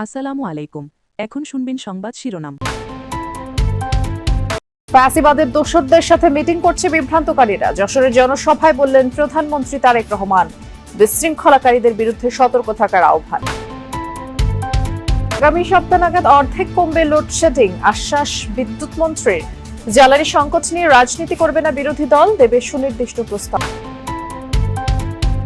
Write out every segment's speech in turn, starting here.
আসসালামু আলাইকুম। এখন শুনবেন সংবাদ শিরোনাম। ফ্যাসিবাদের দোসরদের সাথে মিটিং করছে বিভ্রান্তকারীরা। যশোরের জনসভায় বললেন প্রধানমন্ত্রী তারেক রহমান। বিশৃঙ্খলাকারীদের বিরুদ্ধে সতর্ক থাকার আহ্বান। আগামী সপ্তাহ নাগাদ অর্ধেক কমবে লোডশেডিং, আশ্বাস বিদ্যুৎ মন্ত্রীর। জ্বালানি সংকট নিয়ে রাজনীতি করবে না বিরোধী দল, দেবে সুনির্দিষ্ট প্রস্তাব।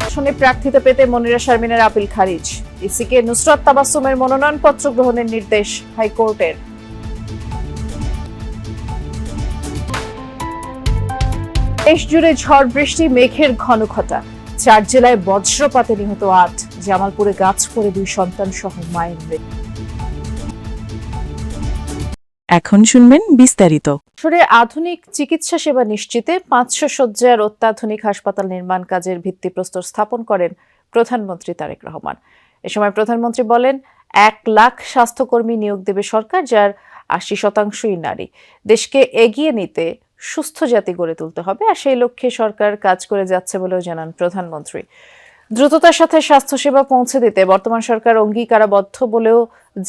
আসনে প্রার্থিতা পেতে মনিরা শারমিনের আপিল খারিজ। ইসিকে নুসরাত তাবাসসুমের মনোনয়নপত্র গ্রহণের নির্দেশ হাইকোর্টের। দেশ জুড়ে ঝড় বৃষ্টি, মেঘের ঘন ঘটা। 4 জেলায় বজ্রপাতে নিহত 8। জামালপুরে গাছ পড়ে 2 সন্তান সহ মায়ের মৃত্যু। এখন শুনবেন বিস্তারিত। যশোরে আধুনিক চিকিৎসা সেবা নিশ্চিতে 500 শয্যার অত্যাধুনিক হাসপাতাল নির্মাণ কাজের ভিত্তিপ্রস্তর স্থাপন করেন প্রধানমন্ত্রী তারেক রহমান। এ সময় প্রধানমন্ত্রী বলেন, 1 লাখ স্বাস্থ্যকর্মী নিয়োগ দেবে সরকার, যার 80%ই নারী। দেশকে এগিয়ে নিতে সুস্থ জাতি গড়ে তুলতে হবে, আর সেই লক্ষ্যে সরকার কাজ করে যাচ্ছে বলেও জানান প্রধানমন্ত্রী। দ্রুততার সাথে স্বাস্থ্যসেবা পৌঁছে দিতে বর্তমান সরকার অঙ্গীকারাবদ্ধ বলেও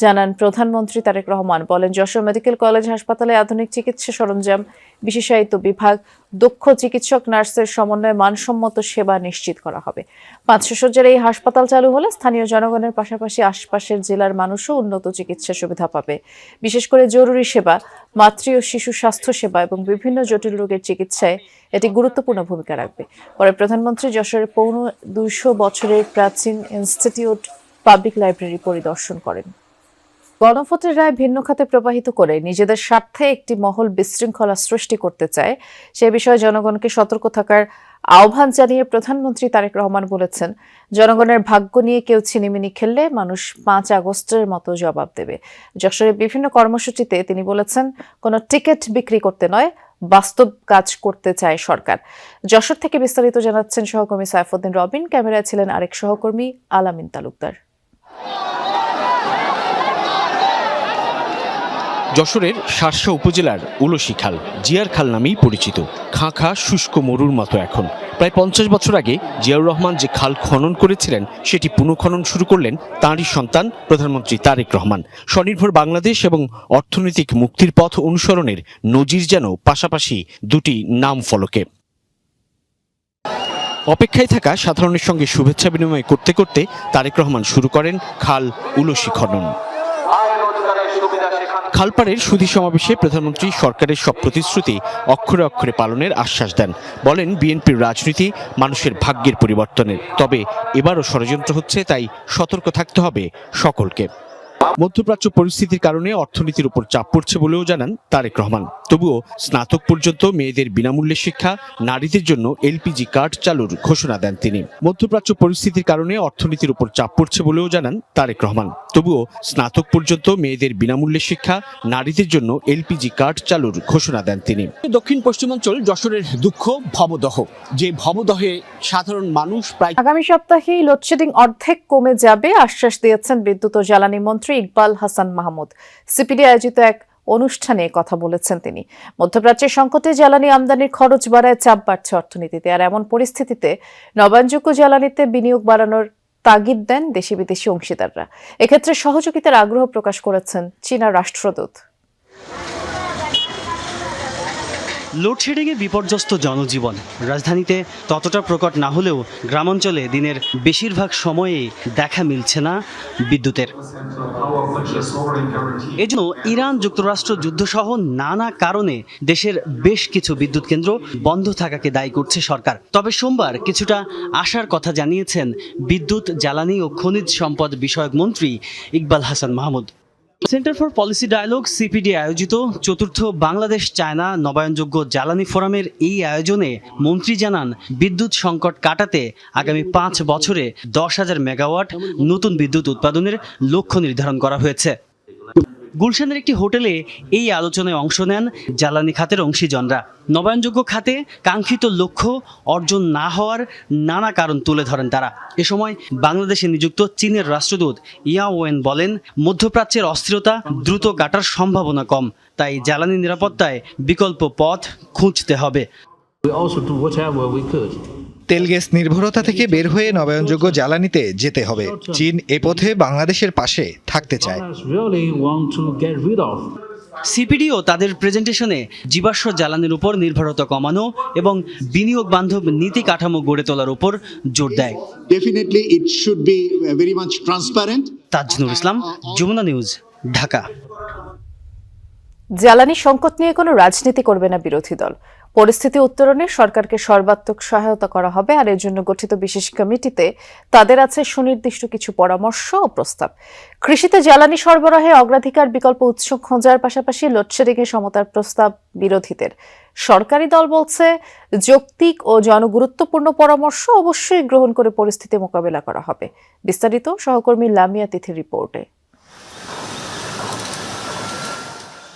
জানান প্রধানমন্ত্রী তারেক রহমান। বলেন, যশোর মেডিকেল কলেজ হাসপাতালে আধুনিক চিকিৎসা সরঞ্জাম, বিশেষায়িত বিভাগ, দক্ষ চিকিৎসক নার্সের সমন্বয়ে মানসম্মত সেবা নিশ্চিত করা হবে। 500 শয্যার এই হাসপাতাল চালু হলে স্থানীয় জনগণের পাশাপাশি আশপাশের জেলার মানুষও উন্নত চিকিৎসা সুবিধা পাবে। বিশেষ করে জরুরি সেবা, মাতৃ ও শিশু স্বাস্থ্য সেবা এবং বিভিন্ন জটিল রোগের চিকিৎসায় এটি গুরুত্বপূর্ণ ভূমিকা রাখবে। পরে প্রধানমন্ত্রী যশোরের 250 বছরের প্রাচীন ইনস্টিটিউট পাবলিক লাইব্রেরি পরিদর্শন করেন। গণভোটের রায় ভিন্ন খাতে প্রবাহিত করে নিজেদের স্বার্থে একটি মহল বিশৃঙ্খলা সৃষ্টি করতে চায়, সে বিষয়ে জনগণকে সতর্ক থাকার আহ্বান জানিয়ে প্রধানমন্ত্রী তারেক রহমান বলেছেন, জনগণের ভাগ্য নিয়ে কেউ ছিনিমিনি খেললে মানুষ 5 আগস্টের মতো জবাব দেবে। যশোরের বিভিন্ন কর্মসূচিতে তিনি বলেছেন, কোনো টিকিট বিক্রি করতে নয়, বাস্তব কাজ করতে চায় সরকার। যশোর থেকে বিস্তারিত জানাচ্ছেন সহকর্মী সাইফুদ্দিন রবিন, ক্যামেরায় ছিলেন আরেক সহকর্মী আলামিন তালুকদার। যশোরের শার্শা উপজেলার উলসি খাল জিয়ার খাল নামেই পরিচিত। খাঁ খাঁ শুষ্ক মরুর মতো এখন। প্রায় 50 বছর আগে জিয়াউর রহমান যে খাল খনন করেছিলেন, সেটি পুনঃখনন শুরু করলেন তাঁরই সন্তান প্রধানমন্ত্রী তারেক রহমান। স্বনির্ভর বাংলাদেশ এবং অর্থনৈতিক মুক্তির পথ অনুসরণের নজির যেন পাশাপাশি দুটি নাম ফলকে। অপেক্ষায় থাকা সাধারণের সঙ্গে শুভেচ্ছা বিনিময় করতে করতে তারেক রহমান শুরু করেন খাল উলসি খনন। খালপাড়ের সুধী সমাবেশে প্রধানমন্ত্রী সরকারের সব প্রতিশ্রুতি অক্ষরে অক্ষরে পালনের আশ্বাস দেন। বলেন, বিএনপির রাজনীতি মানুষের ভাগ্যের পরিবর্তনের, তবে এবারও ষড়যন্ত্র হচ্ছে, তাই সতর্ক থাকতে হবে সকলকে। মধ্যপ্রাচ্য পরিস্থিতির কারণে অর্থনীতির উপর চাপ পড়ছে বলেও জানান তারেক রহমান। তবুও স্নাতক পর্যন্ত মেয়েদের বিনামূল্যে শিক্ষা, নারীদের জন্য এলপিজি কার্ড চালুর ঘোষণা দেন তিনি। মধ্যপ্রাচ্য পরিস্থিতির কারণে অর্থনীতির উপর চাপ পড়ছে বলেও জানান তারেক রহমান। তবুও স্নাতক পর্যন্ত মেয়েদের বিনামূল্যে শিক্ষা, নারীদের জন্য এলপিজি কার্ড চালুর ঘোষণা দেন তিনি। দক্ষিণ পশ্চিমাঞ্চল যশোরের দুঃখ ভবদহ, যে ভবদহে সাধারণ মানুষ প্রায়। আগামী সপ্তাহেই লোডশেডিং অর্ধেক কমে যাবে, আশ্বাস দিয়েছেন বিদ্যুৎ ও জ্বালানি মন্ত্রী ইকবাল হাসান মাহমুদ। সিপিডি আয়োজিত এক অনুষ্ঠানে কথা বলেছেন তিনি। মধ্যপ্রাচ্যের সংকটে জ্বালানি আমদানির খরচ বাড়ায় চাপ বাড়ছে অর্থনীতিতে, আর এমন পরিস্থিতিতে নবায়নযোগ্য জ্বালানিতে বিনিয়োগ বাড়ানোর তাগিদ দেন দেশি বিদেশি অংশীদাররা। এক্ষেত্রে সহযোগিতার আগ্রহ প্রকাশ করেছেন চীনা রাষ্ট্রদূত। লোডশেডিংয়ে বিপর্যস্ত জনজীবন রাজধানীতে ততটা প্রকট না হলেও গ্রামাঞ্চলে দিনের বেশিরভাগ সময়েই দেখা মিলছে না বিদ্যুতের। এজন্য ইরান যুক্তরাষ্ট্র যুদ্ধসহ নানা কারণে দেশের বেশ কিছু বিদ্যুৎ কেন্দ্র বন্ধ থাকাকে দায়ী করছে সরকার। তবে সোমবার কিছুটা আশার কথা জানিয়েছেন বিদ্যুৎ, জ্বালানি ও খনিজ সম্পদ বিষয়ক মন্ত্রী Iqbal Hasan Mahmud. Centre for Policy Dialogue CPD আয়োজিত 4র্থ বাংলাদেশ চায়না নবায়নযোগ্য জ্বালানি ফোরামের এই আয়োজনে মন্ত্রী জানান, বিদ্যুৎ সংকট কাটাতে আগামী 5 বছরে 10,000 মেগাওয়াট নতুন বিদ্যুৎ উৎপাদনের লক্ষ্য নির্ধারণ করা হয়েছে। গুলশানের একটি হোটেলে এই আলোচনায় অংশ নেন জ্বালানি খাতের অংশীজনরা। নবায়নযোগ্য খাতে কাঙ্ক্ষিত লক্ষ্য অর্জন না হওয়ার নানা কারণ তুলে ধরেন তারা। এ সময় বাংলাদেশে নিযুক্ত চীনের রাষ্ট্রদূত ইয়া ওয়েন বলেন, মধ্যপ্রাচ্যের অস্থিরতা দ্রুত কাটার সম্ভাবনা কম, তাই জ্বালানি নিরাপত্তায় বিকল্প পথ খুঁজতে হবে। তেল গ্যাস নির্ভরতা থেকে বের হয়ে নবায়নযোগ্য জ্বালানিতে যেতে হবে। চীন এ পথে বাংলাদেশের পাশে থাকতে চায়। সিপিডিও তাদের প্রেজেন্টেশনে জীবাশ্ম জ্বালানির উপর নির্ভরতা কমানো এবং বিনিয়োগ বান্ধব নীতি কাঠামো গড়ে তোলার উপর জোর দেয়। Definitely, it should be very much transparent. Tajnur Islam, Jamuna news, Dhaka. জ্বালানি সংকট নিয়ে কোনো রাজনীতি করবে না বিরোধী দল। পরিস্থিতি উত্তরণে সরকারকে সর্বাত্মক সহায়তা করা হবে, আর এর জন্য গঠিত বিশেষ কমিটিতে তাদের আছে সুনির্দিষ্ট কিছু পরামর্শ ও প্রস্তাব। কৃষিতে জ্বালানি সরবরাহে অগ্রাধিকার বিকল্প উৎস খোঁজার পাশাপাশি লোডশেডিংয়ে সমতার প্রস্তাব বিরোধীদের। সরকারি দল বলছে যৌক্তিক ও জনগুরুত্বপূর্ণ পরামর্শ অবশ্যই গ্রহণ করে পরিস্থিতি মোকাবেলা করা হবে। বিস্তারিত সহকর্মী লামিয়া তিথির রিপোর্টে।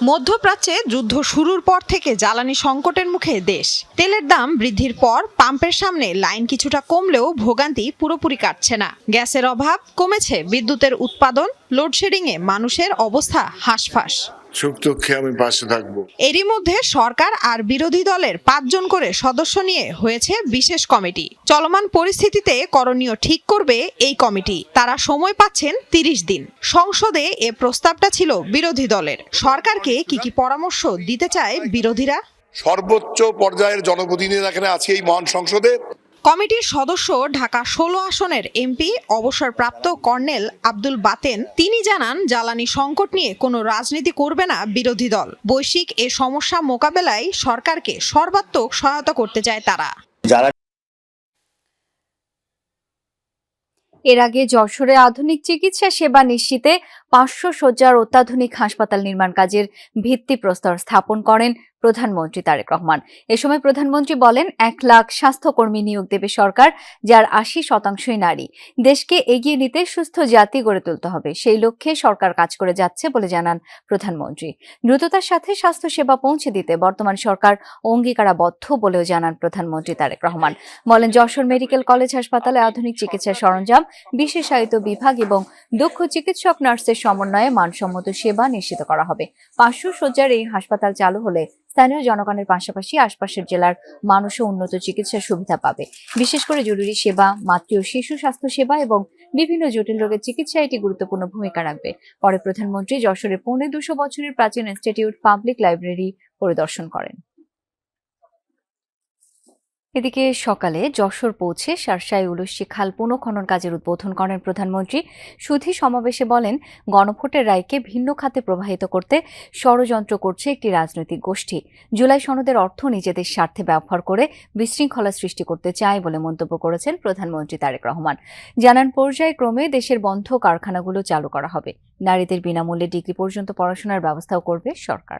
মধ্যপ্রাচ্যে যুদ্ধ শুরুর পর থেকে জ্বালানি সংকটের মুখে দেশ। তেলের দাম বৃদ্ধির পর পাম্পের সামনে লাইন কিছুটা কমলেও ভোগান্তি পুরোপুরি কাটছে না। গ্যাসের অভাব, কমেছে বিদ্যুতের উৎপাদন, লোডশেডিংয়ে মানুষের অবস্থা হাঁসফাঁস। সুখ দুঃখে আমি পাশে থাকবো। এরই মধ্যে সরকার আর বিরোধী দলের 5 জন করে সদস্য নিয়ে হয়েছে বিশেষ কমিটি। চলমান পরিস্থিতিতে করণীয় ঠিক করবে এই কমিটি। তারা সময় পাচ্ছেন 30 দিন। সংসদে এ প্রস্তাবটা ছিল বিরোধী দলের। সরকারকে কি পরামর্শ দিতে চায় বিরোধীরা? সর্বোচ্চ পর্যায়ের জনপ্রতিনিধিরা এখানে আছে এই মহান সংসদে। কমিটির সদস্য ঢাকা 16 আসনের এমপি অবসরপ্রাপ্ত কর্নেল আব্দুল বাতেন। তিনি জানান, জ্বালানি সংকট নিয়ে কোনো রাজনীতি করবে না বিরোধী দল। বৈশ্বিক এ সমস্যা মোকাবেলায় সরকারকে সর্বাত্মক সহায়তা করতে চায় তারা। এর আগে যশোরে আধুনিক চিকিৎসা সেবা নিশ্চিতে 500 শয্যার অত্যাধুনিক হাসপাতাল নির্মাণ কাজের ভিত্তিপ্রস্তর স্থাপন করেন প্রধানমন্ত্রী তারেক রহমান। এ সময় প্রধানমন্ত্রী বলেন, 1 লাখ স্বাস্থ্যকর্মী নিয়োগ দেবে সরকার, যার 80% নারী। দেশকে এগিয়ে নিতে সুস্থ জাতি গড়ে তুলতে হবে, সেই লক্ষ্যে সরকার কাজ করে যাচ্ছে বলে জানান প্রধানমন্ত্রী। দ্রুততার সাথে স্বাস্থ্যসেবা পৌঁছে দিতে বর্তমান সরকার অঙ্গীকারাবদ্ধ বলেও জানান প্রধানমন্ত্রী তারেক রহমান। বলেন, যশোর মেডিকেল কলেজ হাসপাতালে আধুনিক চিকিৎসা সরঞ্জাম, বিশেষায়িত বিভাগ এবং দক্ষ চিকিৎসক নার্সের সমন্বয়ে মানসম্মত সেবা নিশ্চিত করা হবে। 500 শয্যার এই হাসপাতাল চালু হলে স্থানীয় জনগণের পাশাপাশি আশপাশের জেলার মানুষও উন্নত চিকিৎসা সুবিধা পাবে। বিশেষ করে জরুরি সেবা, মাতৃ ও শিশু স্বাস্থ্য সেবা এবং বিভিন্ন জটিল রোগের চিকিৎসায় এটি গুরুত্বপূর্ণ ভূমিকা রাখবে। পরে প্রধানমন্ত্রী যশোরে 250 বছরের প্রাচীন ইনস্টিটিউট পাবলিক লাইব্রেরি পরিদর্শন করেন। এদিকে সকালে যশোর পৌঁছে শার্শায় উলুশী খাল পুনঃখনন কাজের উদ্বোধন করেন প্রধানমন্ত্রী। সুধী সমাবেশে বলেন, গণভোটের রায়কে ভিন্ন খাতে প্রবাহিত করতে ষড়যন্ত্র করছে একটি রাজনৈতিক গোষ্ঠী। জুলাই সনদের অর্থ নিজেদের স্বার্থে ব্যবহার করে বিশৃঙ্খলা সৃষ্টি করতে চায় বলে মন্তব্য করেছেন প্রধানমন্ত্রী তারেক রহমান। জানান, পর্যায়ক্রমে দেশের বন্ধ কারখানাগুলো চালু করা হবে। নারীদের বিনামূল্যে ডিগ্রি পর্যন্ত পড়াশোনার ব্যবস্থাও করবে সরকার।